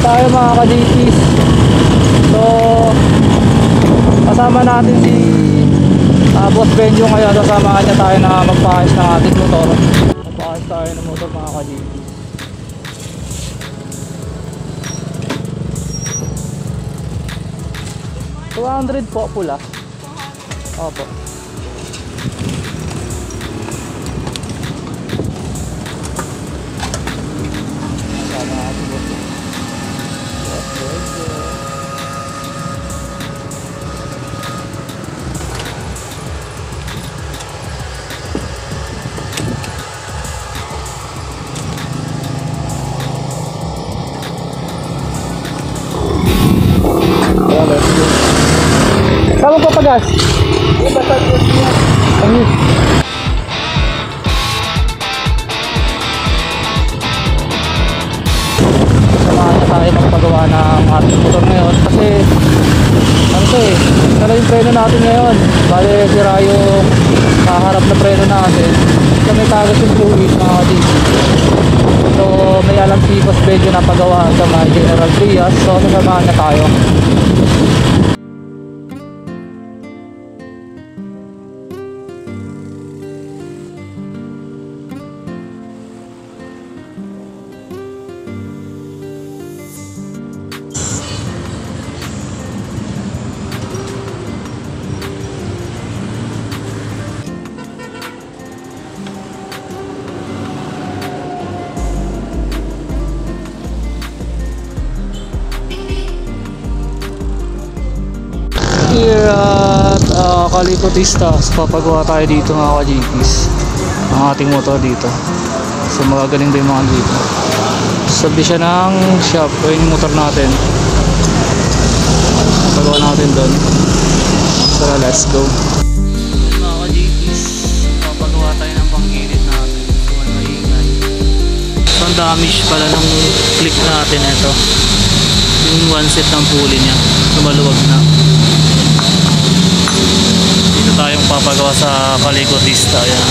tayo mga ka-JPs. So kasama natin si Boss Benjo ngayon. Sasamahan niya tayo na magpaayos ng ating motor. Magpaayos tayo ng motor mga ka-JPs. 200 po pula. Opo. Sama natin po. Saan mo papagas? Ayun. Samahan na tayo magpagawa ng ating motor ngayon kasi ano to eh, sana yung preno natin ngayon. Bale sira yung kaharap na preno natin. So may tagas yung fluid mga dito. So may alam si Boss Benjo na pagawa sa mga General Trias. So sasamahan na tayo. Here at Kalikotista, papagawa tayo dito mga ka-JPs ang ating motor dito. So magagaling ba yung mga dito. Sabi siya ng shop o yung motor natin, papagawa natin doon. So let's go mga ka-JPs. Papagawa tayo ng panggilid natin. So may maingay. So ang damage pala ng click natin. Ito yung one set ng pulley nya, so maluwag na. Dito tayong papagawa sa Kalikotista. Ayan.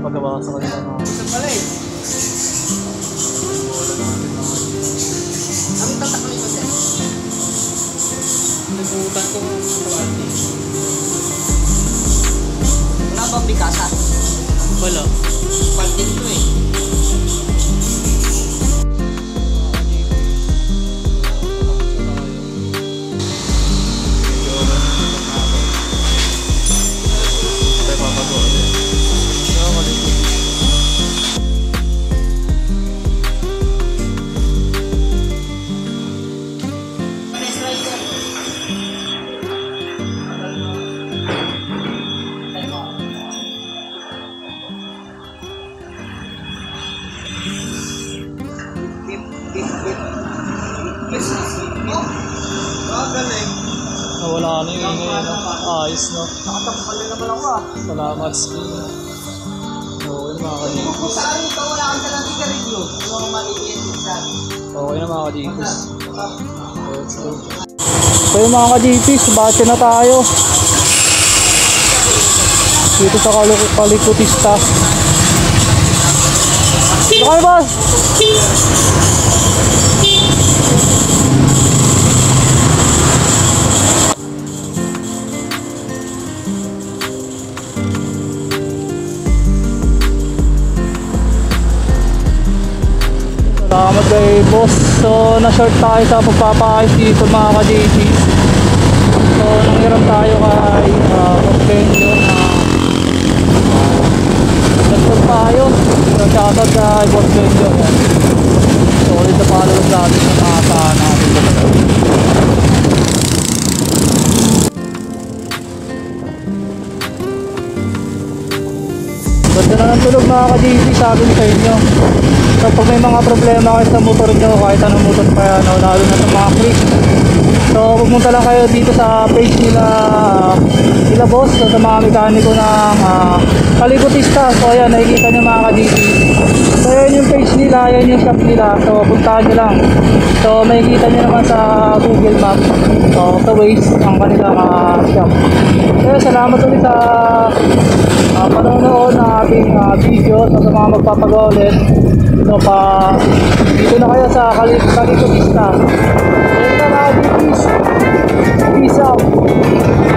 Pagawa sa kanila mga bola natin mga ang tatakli ko sir. Nagbutan ko quality. Wala bang bikasa? Wala. Quality ko eh. Nawala na yung ingay, no? Ayos, no? Nakatapal na naman ako ah. Salamat, Spin. Okay na mga ka-JPs. Saan ito? Wala kang talagang ka-review. Yung maliliit din saan. Okay na mga ka-JPs. Let's go. So yung mga ka-JPs, bache na tayo dito sa Kalikotista. Okay, boss! Salamat kay boss. So na-short tayo sa pagpapaayos dito mga ka-JPs. So nanghiram tayo kay Ganda na ng tulog mga ka-JP, sabi ko sa inyo. So pag may mga problema kayo sa motor nyo, kahit anong motor pa yan, lalo na sa mga creek, so pumunta lang kayo dito sa page nila boss, so, sa mga mekaniko ng Kaligutista. So ayan, nakikita nyo mga ka-JP. So yan yung page nila, yan yung shop nila. So puntahan nyo lang. So makikita nyo naman sa Google Maps, so sa Waze ang kanilang shop. So salamat ulit sa panonood ng ating video. So sa mga magpapagawa ulit, so dito na kayo sa Kaligutista. So yun na mga ka-JP. Peace out.